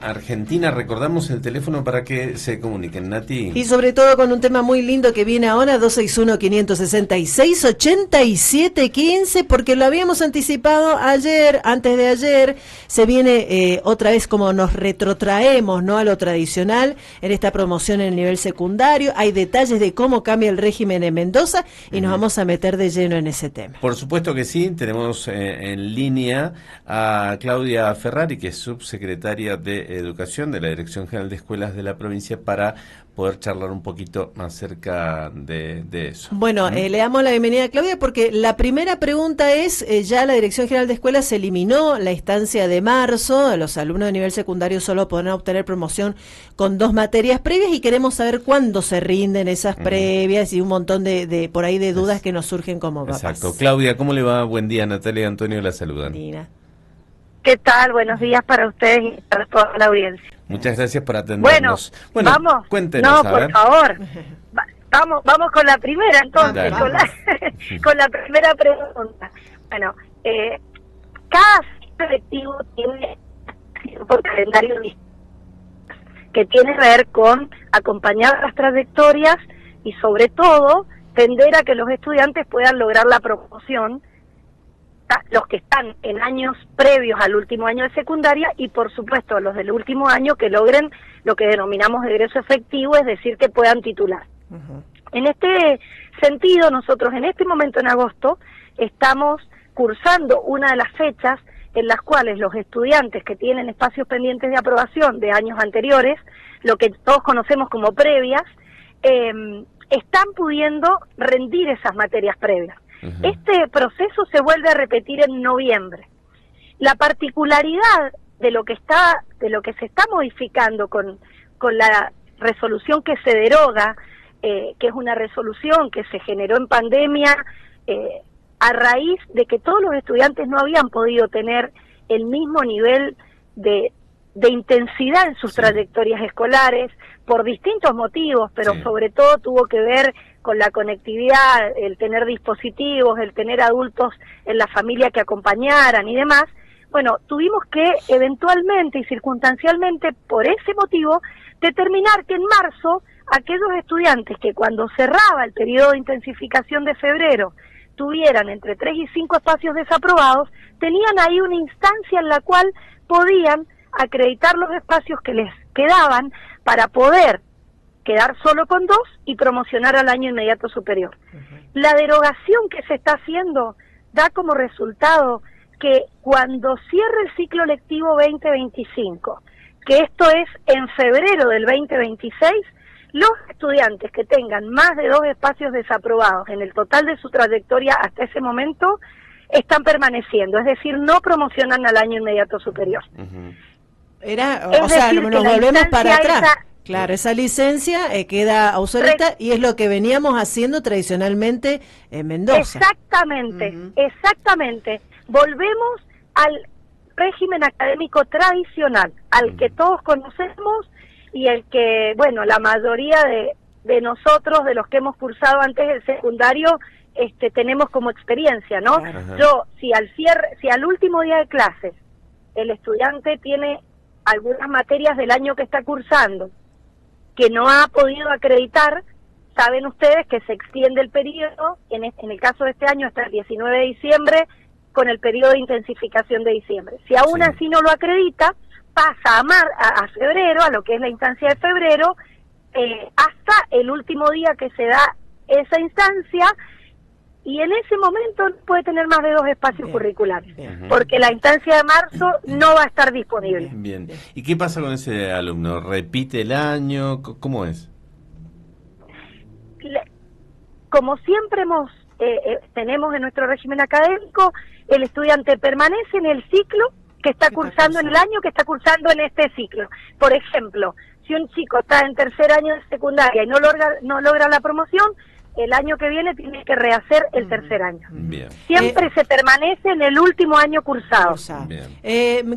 Argentina, recordamos el teléfono para que se comuniquen, Nati. Y sobre todo con un tema muy lindo que viene ahora, 261-566-8715, porque lo habíamos anticipado ayer, antes de ayer, se viene otra vez como nos retrotraemos, ¿no?, a lo tradicional en esta promoción en el nivel secundario. Hay detalles de cómo cambia el régimen en Mendoza y nos vamos a meter de lleno en ese tema. Por supuesto que sí, tenemos en línea a Claudia Ferrari, que es subsecretaria de Educación de la Dirección General de Escuelas de la provincia, para poder charlar un poquito más cerca de eso. Bueno, le damos la bienvenida a Claudia porque la primera pregunta es, ya la Dirección General de Escuelas se eliminó la instancia de marzo, los alumnos de nivel secundario solo podrán obtener promoción con 2 materias previas y queremos saber cuándo se rinden esas previas y un montón de por ahí de dudas que nos surgen como papás. Exacto. Claudia, ¿cómo le va? Buen día, Natalia y Antonio la saludan. Nina. ¿Qué tal? Buenos días para ustedes y para toda la audiencia. Muchas gracias por atendernos. Bueno, vamos. Cuéntenos, no, por favor. Vamos con la primera, entonces, con la primera pregunta. Bueno, cada colectivo tiene un calendario que tiene que ver con acompañar las trayectorias y, sobre todo, tender a que los estudiantes puedan lograr la promoción, los que están en años previos al último año de secundaria y, por supuesto, los del último año que logren lo que denominamos egreso efectivo, es decir, que puedan titular. En este sentido, nosotros en este momento en agosto estamos cursando una de las fechas en las cuales los estudiantes que tienen espacios pendientes de aprobación de años anteriores, lo que todos conocemos como previas, están pudiendo rendir esas materias previas. Este proceso se vuelve a repetir en noviembre. La particularidad de lo que se está modificando con la resolución que se deroga, que es una resolución que se generó en pandemia a raíz de que todos los estudiantes no habían podido tener el mismo nivel de intensidad en sus trayectorias escolares por distintos motivos, pero sobre todo tuvo que ver con la conectividad, el tener dispositivos, el tener adultos en la familia que acompañaran y demás. Bueno, tuvimos que eventualmente y circunstancialmente, por ese motivo, determinar que en marzo aquellos estudiantes que cuando cerraba el periodo de intensificación de febrero tuvieran entre 3 y 5 espacios desaprobados, tenían ahí una instancia en la cual podían acreditar los espacios que les quedaban para poder quedar solo con 2 y promocionar al año inmediato superior. La derogación que se está haciendo da como resultado que cuando cierre el ciclo lectivo 2025, que esto es en febrero del 2026, los estudiantes que tengan más de 2 espacios desaprobados en el total de su trayectoria hasta ese momento están permaneciendo, es decir, no promocionan al año inmediato superior. Nos volvemos para atrás. Claro, esa licencia queda obsoleta y es lo que veníamos haciendo tradicionalmente en Mendoza. Exactamente. Volvemos al régimen académico tradicional, al que todos conocemos y el que, bueno, la mayoría de nosotros, de los que hemos cursado antes el secundario, tenemos como experiencia, ¿no? Yo, si al último día de clases el estudiante tiene algunas materias del año que está cursando que no ha podido acreditar, saben ustedes que se extiende el periodo, en el caso de este año hasta el 19 de diciembre, con el periodo de intensificación de diciembre. Si aún así no lo acredita, pasa a febrero, a lo que es la instancia de febrero, hasta el último día que se da esa instancia, y en ese momento no puede tener más de 2 espacios curriculares, porque la instancia de marzo no va a estar disponible. Bien. ¿Y qué pasa con ese alumno? ¿Repite el año? ¿Cómo es? Como siempre tenemos en nuestro régimen académico, el estudiante permanece en el ciclo que está cursando, en el año que está cursando en este ciclo. Por ejemplo, si un chico está en tercer año de secundaria y no logra la promoción, el año que viene tiene que rehacer el tercer año. Bien. Siempre se permanece en el último año cursado.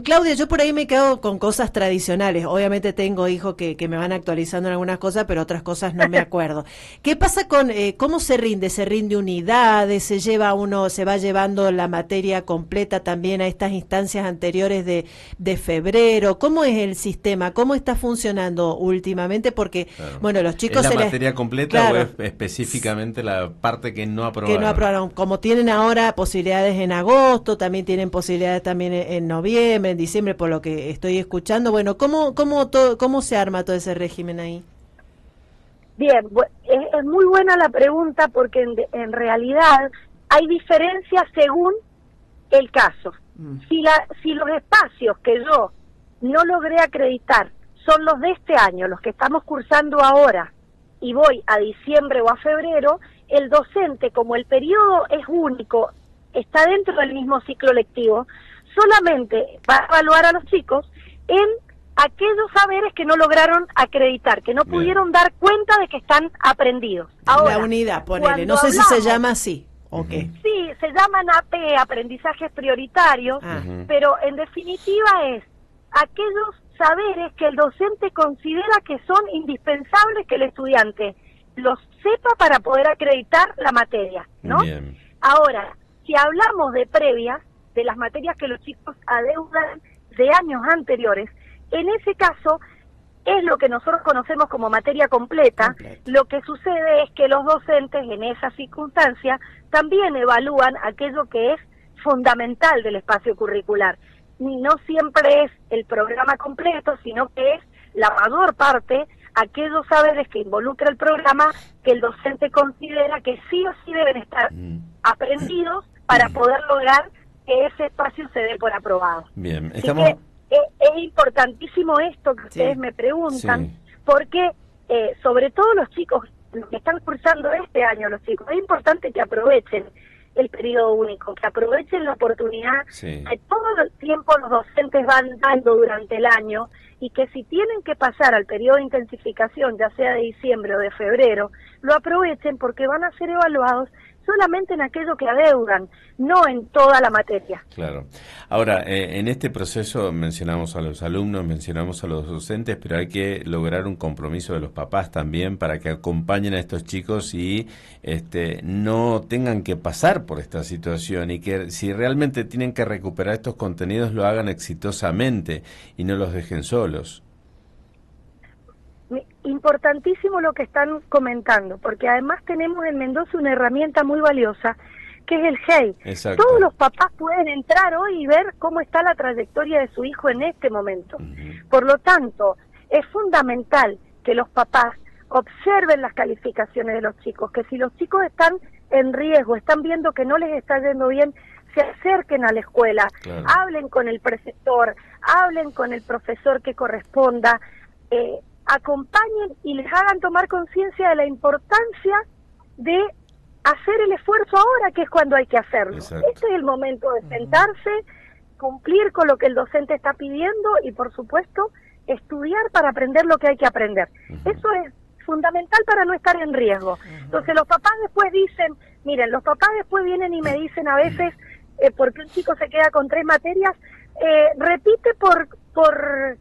Claudia, yo por ahí me quedo con cosas tradicionales. Obviamente tengo hijos que me van actualizando en algunas cosas, pero otras cosas no me acuerdo. ¿Qué pasa con cómo se rinde? ¿Se rinde unidades? ¿Se va llevando la materia completa también a estas instancias anteriores de febrero? ¿Cómo es el sistema? ¿Cómo está funcionando últimamente? Porque, bueno, los chicos... ¿Es la materia completa o es específicamente la parte que no aprobaron? Que no aprobaron. Como tienen ahora posibilidades en agosto, también tienen posibilidades también en noviembre, en diciembre, por lo que estoy escuchando. Bueno, ¿cómo se arma todo ese régimen ahí? Bien, es muy buena la pregunta porque en realidad hay diferencias según el caso. Si los espacios que yo no logré acreditar son los de este año, los que estamos cursando ahora, y voy a diciembre o a febrero, el docente, como el periodo es único, está dentro del mismo ciclo lectivo, solamente va a evaluar a los chicos en aquellos saberes que no lograron acreditar, que no pudieron dar cuenta de que están aprendidos. Ahora, la unidad, ponele, no sé si se llama así. Okay. Sí, se llaman AP, aprendizajes prioritarios, pero en definitiva es aquellos saberes que el docente considera que son indispensables que el estudiante los sepa para poder acreditar la materia, ¿no? Bien. Ahora, si hablamos de previas, de las materias que los chicos adeudan de años anteriores, en ese caso es lo que nosotros conocemos como materia completa. Lo que sucede es que los docentes en esa circunstancia también evalúan aquello que es fundamental del espacio curricular. No siempre es el programa completo, sino que es la mayor parte aquellos saberes que involucra el programa que el docente considera que sí o sí deben estar aprendidos para poder lograr que ese espacio se dé por aprobado. Bien, estamos... Así que es importantísimo esto que ustedes me preguntan, porque sobre todo los chicos, los que están cursando este año, los chicos, es importante que aprovechen el periodo único, que aprovechen la oportunidad que todo el tiempo los docentes van dando durante el año, y que si tienen que pasar al periodo de intensificación, ya sea de diciembre o de febrero, lo aprovechen porque van a ser evaluados solamente en aquello que adeudan, no en toda la materia. Claro. Ahora, en este proceso mencionamos a los alumnos, mencionamos a los docentes, pero hay que lograr un compromiso de los papás también para que acompañen a estos chicos y no tengan que pasar por esta situación, y que si realmente tienen que recuperar estos contenidos lo hagan exitosamente y no los dejen solos. Importantísimo lo que están comentando, porque además tenemos en Mendoza una herramienta muy valiosa, que es el GEI. Exacto. Todos los papás pueden entrar hoy y ver cómo está la trayectoria de su hijo en este momento. Por lo tanto, es fundamental que los papás observen las calificaciones de los chicos, que si los chicos están en riesgo, están viendo que no les está yendo bien, se acerquen a la escuela, hablen con el preceptor, hablen con el profesor que corresponda, acompañen y les hagan tomar conciencia de la importancia de hacer el esfuerzo ahora, que es cuando hay que hacerlo. Exacto. Este es el momento de sentarse, cumplir con lo que el docente está pidiendo y, por supuesto, estudiar para aprender lo que hay que aprender. Eso es fundamental para no estar en riesgo. Entonces los papás después dicen, miren, los papás después vienen y me dicen a veces, porque un chico se queda con 3 materias, repite por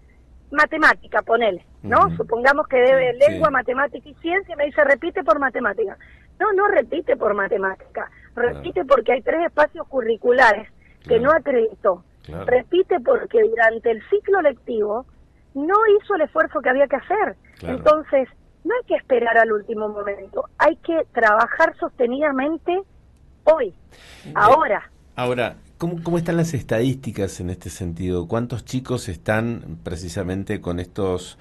matemática, ponele, ¿no? Supongamos que debe lengua, matemática y ciencia, y me dice repite por matemática. No repite por matemática, repite porque hay 3 espacios curriculares que no acreditó. Repite porque durante el ciclo lectivo no hizo el esfuerzo que había que hacer. Entonces, no hay que esperar al último momento, hay que trabajar sostenidamente hoy, ahora. Ahora, ¿cómo están las estadísticas en este sentido? ¿Cuántos chicos están precisamente con estas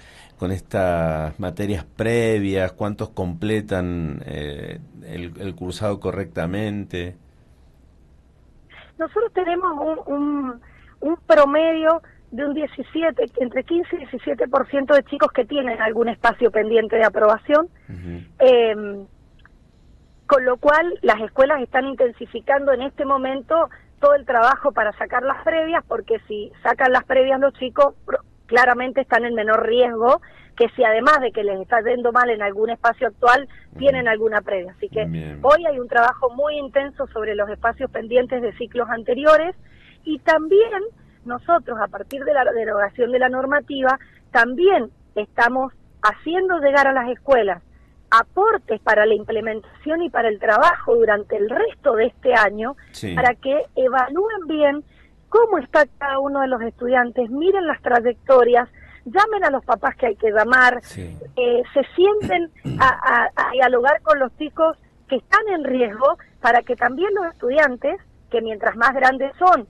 materias previas? ¿Cuántos completan el cursado correctamente? Nosotros tenemos un promedio de un 17, entre 15 y 17% de chicos que tienen algún espacio pendiente de aprobación, con lo cual las escuelas están intensificando en este momento todo el trabajo para sacar las previas, porque si sacan las previas los chicos, claramente están en menor riesgo que si además de que les está yendo mal en algún espacio actual, tienen alguna previa. Así que hoy hay un trabajo muy intenso sobre los espacios pendientes de ciclos anteriores, y también nosotros, a partir de la derogación de la normativa, también estamos haciendo llegar a las escuelas aportes para la implementación y para el trabajo durante el resto de este año, para que evalúen bien cómo está cada uno de los estudiantes, miren las trayectorias, llamen a los papás que hay que llamar, se sienten a dialogar con los chicos que están en riesgo, para que también los estudiantes, que mientras más grandes son,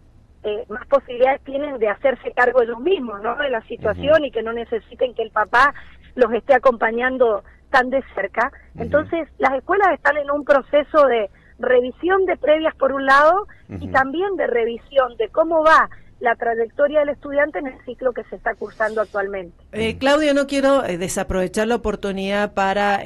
más posibilidades tienen de hacerse cargo ellos mismos, ¿no?, de la situación, y que no necesiten que el papá los esté acompañando tan de cerca. Entonces, las escuelas están en un proceso de revisión de previas por un lado, y también de revisión de cómo va la trayectoria del estudiante en el ciclo que se está cursando actualmente. Claudio, no quiero desaprovechar la oportunidad para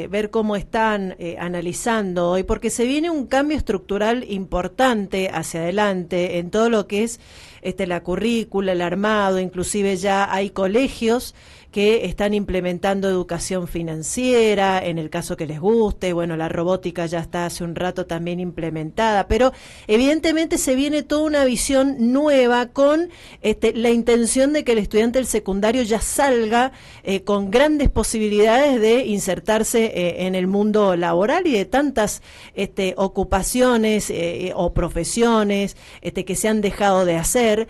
ver cómo están analizando hoy, porque se viene un cambio estructural importante hacia adelante en todo lo que es la currícula, el armado. Inclusive ya hay colegios que están implementando educación financiera, en el caso que les guste. Bueno, la robótica ya está hace un rato también implementada, pero evidentemente se viene toda una visión nueva con la intención de que el estudiante del secundario ya salga con grandes posibilidades de insertarse en el mundo laboral y de tantas ocupaciones o profesiones que se han dejado de hacer,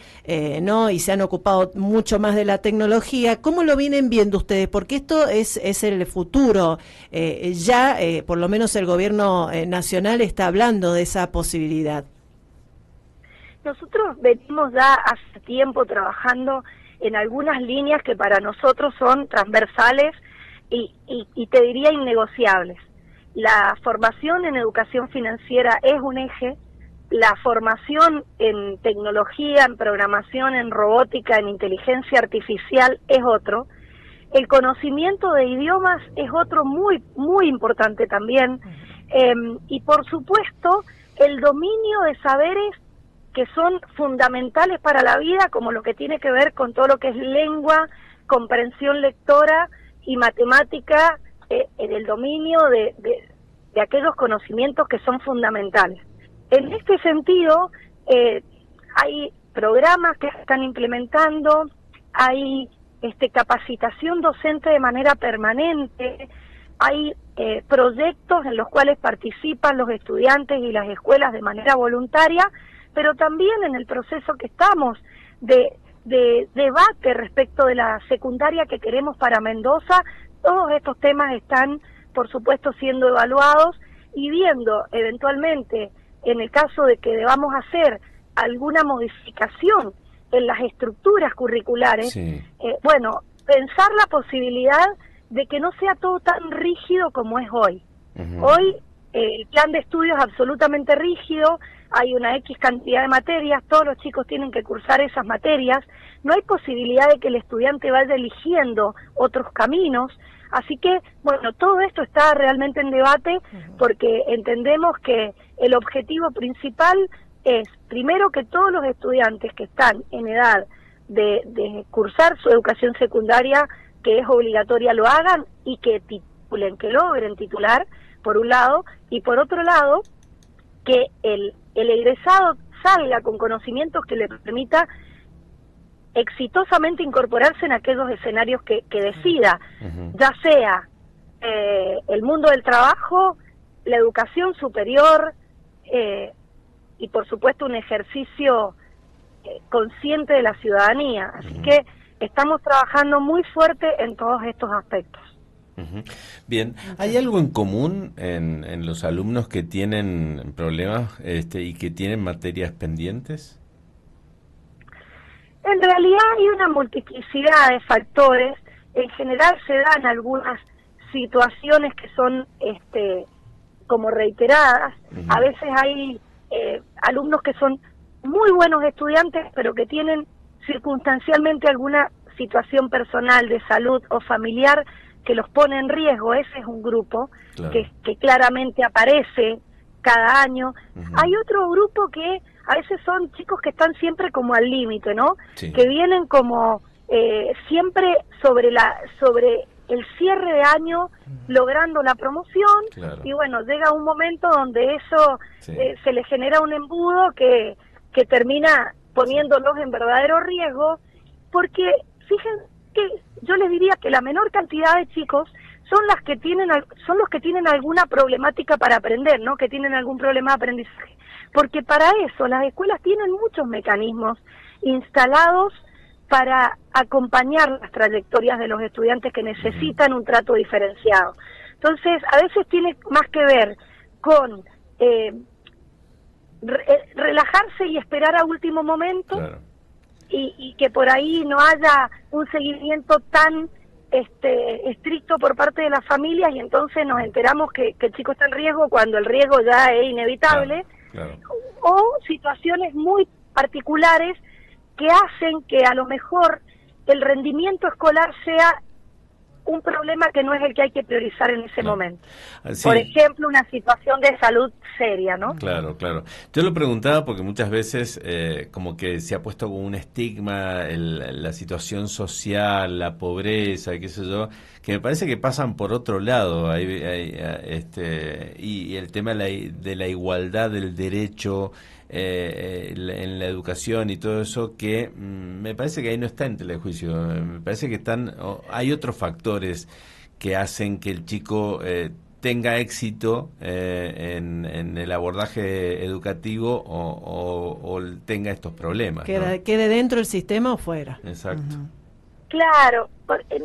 ¿no? Y se han ocupado mucho más de la tecnología. ¿Cómo lo vienen viendo ustedes? Porque esto es el futuro. Ya, por lo menos el gobierno nacional está hablando de esa posibilidad. Nosotros venimos ya hace tiempo trabajando en algunas líneas que para nosotros son transversales y te diría innegociables. La formación en educación financiera es un eje, la formación en tecnología, en programación, en robótica, en inteligencia artificial es otro. El conocimiento de idiomas es otro muy, muy importante también. Y por supuesto, el dominio de saberes que son fundamentales para la vida, como lo que tiene que ver con todo lo que es lengua, comprensión lectora y matemática, en el dominio de aquellos conocimientos que son fundamentales. En este sentido, hay programas que se están implementando, hay capacitación docente de manera permanente, hay proyectos en los cuales participan los estudiantes y las escuelas de manera voluntaria, pero también en el proceso que estamos de debate respecto de la secundaria que queremos para Mendoza. Todos estos temas están, por supuesto, siendo evaluados y viendo eventualmente, en el caso de que debamos hacer alguna modificación en las estructuras curriculares, pensar la posibilidad de que no sea todo tan rígido como es hoy. Hoy el plan de estudio es absolutamente rígido, hay una X cantidad de materias, todos los chicos tienen que cursar esas materias, no hay posibilidad de que el estudiante vaya eligiendo otros caminos, así que, bueno, todo esto está realmente en debate, porque entendemos que el objetivo principal es, primero, que todos los estudiantes que están en edad de cursar su educación secundaria, que es obligatoria, lo hagan y que titulen, que logren titular, por un lado, y por otro lado, que el egresado salga con conocimientos que le permita exitosamente incorporarse en aquellos escenarios que decida, ya sea el mundo del trabajo, la educación superior, y por supuesto un ejercicio consciente de la ciudadanía. Así que estamos trabajando muy fuerte en todos estos aspectos. Bien, ¿hay algo en común en los alumnos que tienen problemas y que tienen materias pendientes? En realidad hay una multiplicidad de factores. En general se dan algunas situaciones que son como reiteradas. A veces hay alumnos que son muy buenos estudiantes, pero que tienen circunstancialmente alguna situación personal de salud o familiar que los pone en riesgo. Ese es un grupo que claramente aparece cada año. Hay otro grupo que a veces son chicos que están siempre como al límite, ¿no? Que vienen como siempre sobre el cierre de año logrando la promoción, claro. Y bueno, llega un momento donde eso Sí. se le genera un embudo que termina poniéndolos en verdadero riesgo, porque fíjense que yo les diría que la menor cantidad de chicos son los que tienen alguna problemática para aprender, ¿no? Que tienen algún problema de aprendizaje, porque para eso las escuelas tienen muchos mecanismos instalados para acompañar las trayectorias de los estudiantes que necesitan un trato diferenciado. Entonces, a veces tiene más que ver con relajarse y esperar a último momento, Claro. y que por ahí no haya un seguimiento tan estricto por parte de las familias, y entonces nos enteramos que el chico está en riesgo cuando el riesgo ya es inevitable, Claro. o situaciones muy particulares que hacen que a lo mejor el rendimiento escolar sea un problema que no es el que hay que priorizar en ese Claro. momento. Sí. Por ejemplo, una situación de salud seria, ¿no? Claro, claro. Yo lo preguntaba porque muchas veces como que se ha puesto como un estigma la situación social, la pobreza, y qué sé yo, que me parece que pasan por otro lado. Y el tema de la igualdad del derecho en la educación y todo eso, que me parece que ahí no está en tela de juicio. Me parece que hay otros factores que hacen que el chico tenga éxito en el abordaje educativo o tenga estos problemas, ¿no? Quede dentro del sistema o fuera. Exacto. Claro,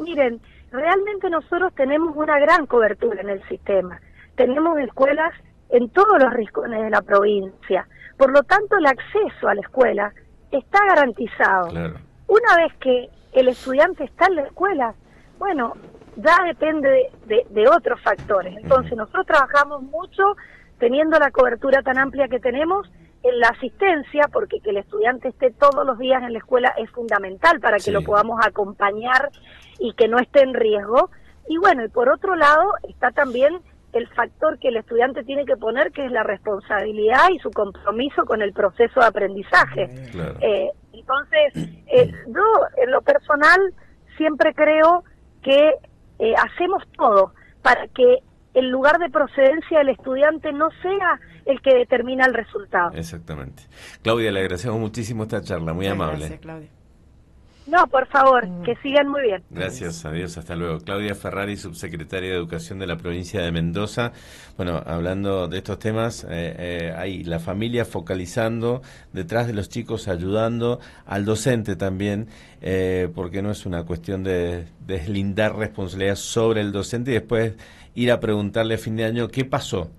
miren, realmente nosotros tenemos una gran cobertura en el sistema. Tenemos escuelas en todos los rincones de la provincia. Por lo tanto, el acceso a la escuela está garantizado. Claro. Una vez que el estudiante está en la escuela, bueno, ya depende de otros factores. Entonces, nosotros trabajamos mucho teniendo la cobertura tan amplia que tenemos en la asistencia, porque que el estudiante esté todos los días en la escuela es fundamental para que Sí. lo podamos acompañar y que no esté en riesgo. Y bueno, y por otro lado está también el factor que el estudiante tiene que poner, que es la responsabilidad y su compromiso con el proceso de aprendizaje. Claro. Entonces, yo en lo personal siempre creo que hacemos todo para que el lugar de procedencia del estudiante no sea el que determina el resultado. Exactamente. Claudia, le agradecemos muchísimo esta charla, muy amable. Gracias, Claudia. No, por favor, que sigan muy bien. Gracias, adiós, hasta luego. Claudia Ferrari, subsecretaria de Educación de la provincia de Mendoza. Bueno, hablando de estos temas, hay la familia focalizando detrás de los chicos, ayudando al docente también, porque no es una cuestión de deslindar responsabilidad sobre el docente y después ir a preguntarle a fin de año qué pasó.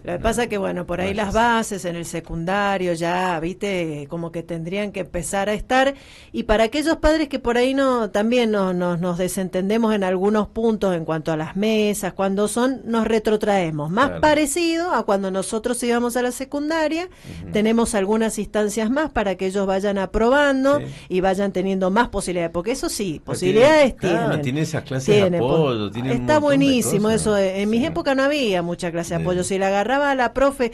Lo que pasa que, bueno, por ahí las bases en el secundario ya, viste, como que tendrían que empezar a estar. Y para aquellos padres que por ahí también nos desentendemos en algunos puntos en cuanto a las mesas, cuando nos retrotraemos. Más Claro. parecido a cuando nosotros íbamos a la secundaria, tenemos algunas instancias más para que ellos vayan aprobando Sí. y vayan teniendo más posibilidades. Porque eso sí, posibilidades tienen. Tiene esas clases de apoyo. Tiene un Está montón de buenísimo cosas. eso. En mis Sí. épocas no había mucha clase de Sí. apoyo. Si la agarraba a la profe,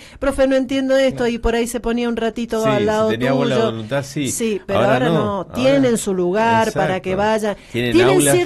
no entiendo esto, y por ahí se ponía un ratito Sí, al lado si tenía tuyo. buena voluntad, sí. Sí, pero ahora no. Tienen su lugar para que Exacto. vayan. Tienen Tienen aulas